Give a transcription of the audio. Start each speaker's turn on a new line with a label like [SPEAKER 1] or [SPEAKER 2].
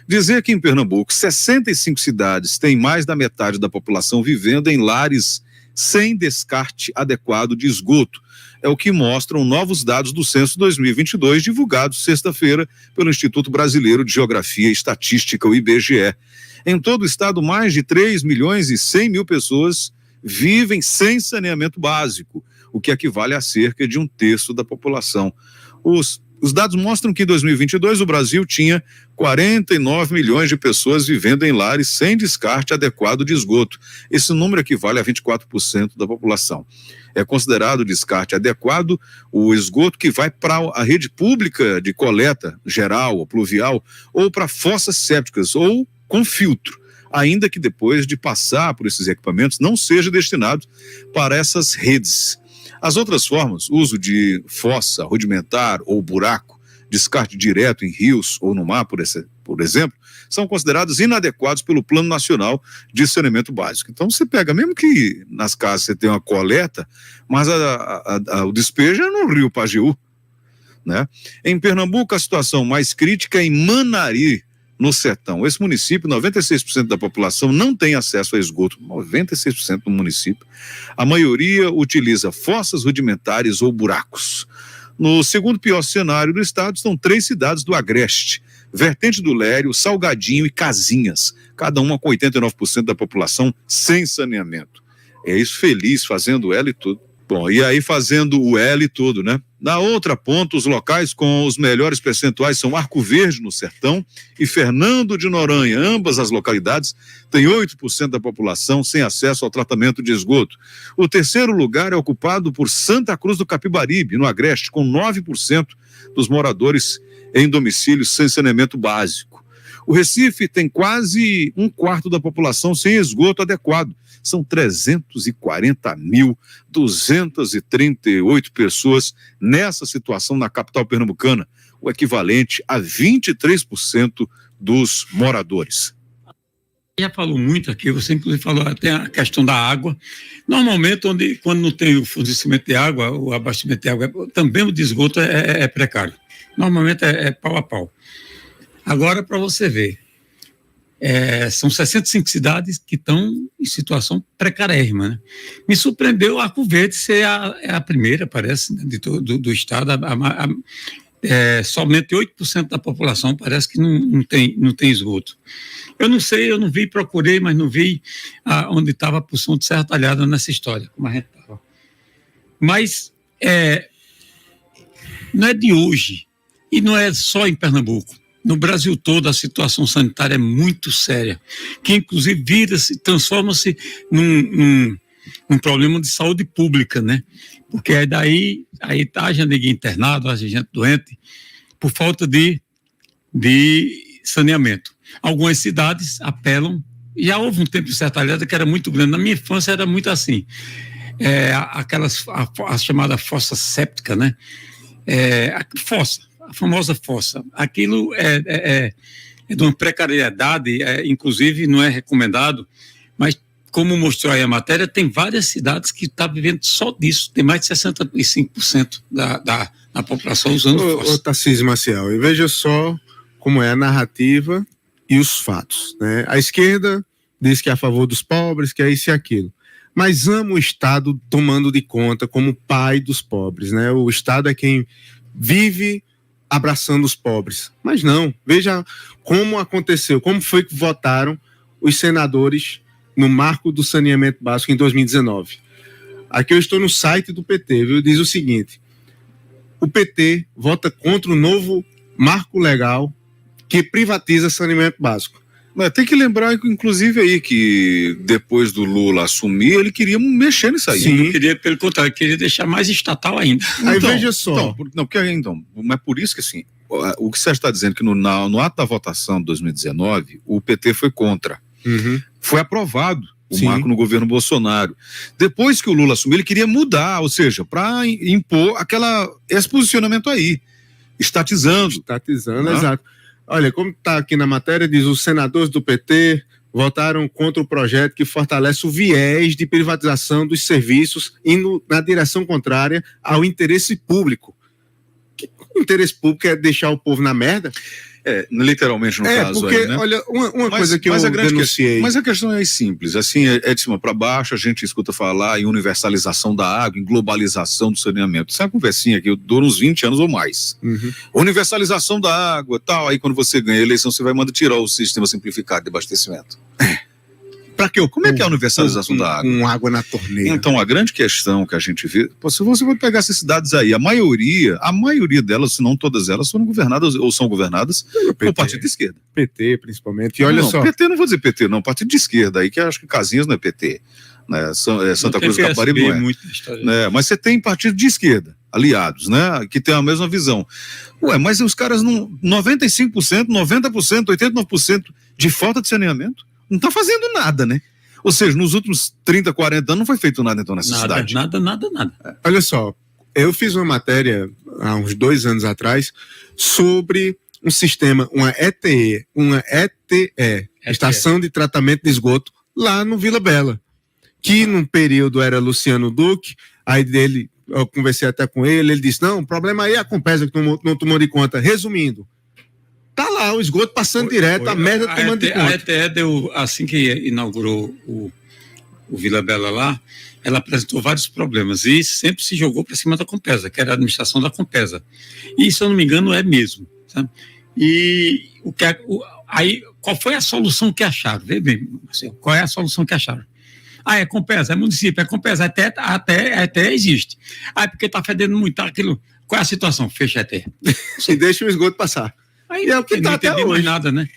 [SPEAKER 1] Dizer que em Pernambuco 65 cidades têm mais da metade da população vivendo em lares sem descarte adequado de esgoto é o que mostram novos dados do Censo 2022, divulgados sexta-feira pelo Instituto Brasileiro de Geografia e Estatística, o IBGE. Em todo o estado, mais de 3 milhões e 100 mil pessoas vivem sem saneamento básico, o que equivale a cerca de um terço da população. Os dados mostram que em 2022 o Brasil tinha 49 milhões de pessoas vivendo em lares sem descarte adequado de esgoto. Esse número equivale a 24% da população. É considerado descarte adequado o esgoto que vai para a rede pública de coleta geral ou pluvial, ou para fossas sépticas, ou com filtro, ainda que depois de passar por esses equipamentos não seja destinado para essas redes. As outras formas, uso de fossa rudimentar ou buraco, descarte direto em rios ou no mar, por exemplo, são considerados inadequados pelo Plano Nacional de Saneamento Básico. Então você pega, mesmo que nas casas você tenha uma coleta, mas o despejo é no Rio Pajeú, né? Em Pernambuco, a situação mais crítica é em Manari, no sertão. Esse município, 96% da população não tem acesso a esgoto, 96% do município. A maioria utiliza fossas rudimentares ou buracos. No segundo pior cenário do estado estão 3 cidades do Agreste: Vertente do Lério, Salgadinho e Casinhas, cada uma com 89% da população sem saneamento. É isso, Feliz fazendo ela e tudo. Bom, e aí fazendo o L e tudo, né? Na outra ponta, os locais com os melhores percentuais são Arco Verde, no sertão, e Fernando de Noronha. Ambas as localidades têm 8% da população sem acesso ao tratamento de esgoto. O terceiro lugar é ocupado por Santa Cruz do Capibaribe, no Agreste, com 9% dos moradores em domicílios sem saneamento básico. O Recife tem quase um quarto da população sem esgoto adequado. São 340.238 pessoas nessa situação na capital pernambucana, o equivalente a 23% dos moradores.
[SPEAKER 2] Já falou muito aqui, você inclusive falou até a questão da água. Normalmente, quando não tem o fornecimento de água, o abastecimento de água, também o de esgoto é precário. Normalmente é pau a pau. Agora, para você ver, são 65 cidades que estão em situação precarérrima, né? Me surpreendeu Arco Verde ser a primeira, parece, né, do estado. Somente 8% da população parece que não tem esgoto. Eu não sei, eu não vi, procurei, mas não vi onde estava a porção de Serra Talhada nessa história, como a gente estava. Mas não é de hoje, e não é só em Pernambuco. No Brasil todo a situação sanitária é muito séria, que inclusive transforma-se num problema de saúde pública, né? Porque aí haja ninguém internado, haja gente doente, por falta de saneamento. Algumas cidades apelam, já houve um tempo em Serra Talhada que era muito grande, na minha infância era muito assim, a chamada fossa séptica, né? A famosa fossa. Aquilo é de uma precariedade, inclusive não é recomendado, mas como mostrou aí a matéria, tem várias cidades que estão vivendo só disso, tem mais de 65% da população usando fossa.
[SPEAKER 3] Ô Tarcísio Maciel, e veja só como é a narrativa e os fatos, né? A esquerda diz que é a favor dos pobres, que é isso e aquilo, mas ama o Estado tomando de conta como pai dos pobres, né? O Estado é quem vive abraçando os pobres, mas não, veja como aconteceu, como foi que votaram os senadores no marco do saneamento básico em 2019. Aqui eu estou no site do PT, viu? Diz o seguinte: o PT vota contra o novo marco legal que privatiza saneamento básico.
[SPEAKER 1] Mas tem que lembrar, inclusive, aí que depois do Lula assumir, ele queria mexer nisso aí.
[SPEAKER 2] Sim, não queria, pelo contrário, queria deixar mais estatal ainda.
[SPEAKER 3] Aí veja só.
[SPEAKER 1] Mas por isso que assim, o que você está dizendo que no ato da votação de 2019, o PT foi contra.
[SPEAKER 3] Uhum.
[SPEAKER 1] Foi aprovado o marco no governo Bolsonaro. Depois que o Lula assumiu, ele queria mudar, ou seja, para impor esse posicionamento aí, estatizando,
[SPEAKER 3] né? Exato. Olha, como está aqui na matéria, diz: os senadores do PT votaram contra o projeto que fortalece o viés de privatização dos serviços, indo na direção contrária ao interesse público. O interesse público é deixar o povo na merda?
[SPEAKER 1] Literalmente no caso
[SPEAKER 3] porque,
[SPEAKER 1] aí, né?
[SPEAKER 3] olha, uma coisa que eu denunciei...
[SPEAKER 1] Mas a questão é simples, assim, é de cima para baixo, a gente escuta falar em universalização da água, em globalização do saneamento. Isso é uma conversinha que dura uns 20 anos ou mais.
[SPEAKER 3] Uhum.
[SPEAKER 1] Universalização da água, tal, aí quando você ganha a eleição, você vai mandar tirar o sistema simplificado de abastecimento. Para quê? Como é que é a universalização da água?
[SPEAKER 3] Com água na torneira.
[SPEAKER 1] Então, a grande questão que a gente vê, se você vai pegar essas cidades aí, a maioria delas, se não todas elas, foram governadas ou são governadas pelo partido de esquerda.
[SPEAKER 3] PT, principalmente. E olha só.
[SPEAKER 1] PT, não vou dizer PT, não, partido de esquerda aí, que acho que Casinhas não é PT, né? Santa Cruz do Capibaribe não é. Né? Mas você tem partido de esquerda, aliados, né? Que tem a mesma visão. Mas os caras não. 95%, 90%, 89% de falta de saneamento. Não está fazendo nada, né? Ou seja, nos últimos 30, 40 anos não foi feito nada então nessa cidade.
[SPEAKER 2] Nada.
[SPEAKER 3] Olha só, eu fiz uma matéria há uns 2 anos atrás sobre um sistema, uma ETE, Estação de Tratamento de Esgoto, lá no Vila Bela, que num período era Luciano Duque, aí dele, eu conversei até com ele disse, não, o problema aí é a Compesa que não tomou de conta. Resumindo, tá lá o esgoto passando direto, a merda tomando de conta.
[SPEAKER 2] A ETE deu, assim que inaugurou o Vila Bela lá, ela apresentou vários problemas e sempre se jogou para cima da Compesa, que era a administração da Compesa. E, se eu não me engano, é mesmo. Sabe? E aí, qual foi a solução que acharam? Vê bem, assim, qual é a solução que acharam? É Compesa, é município, é Compesa, até existe. Porque está fedendo muito aquilo. Qual é a situação? Fecha a ETE.
[SPEAKER 3] E deixa o esgoto passar.
[SPEAKER 2] Aí é o que tá até hoje. Mais nada, né?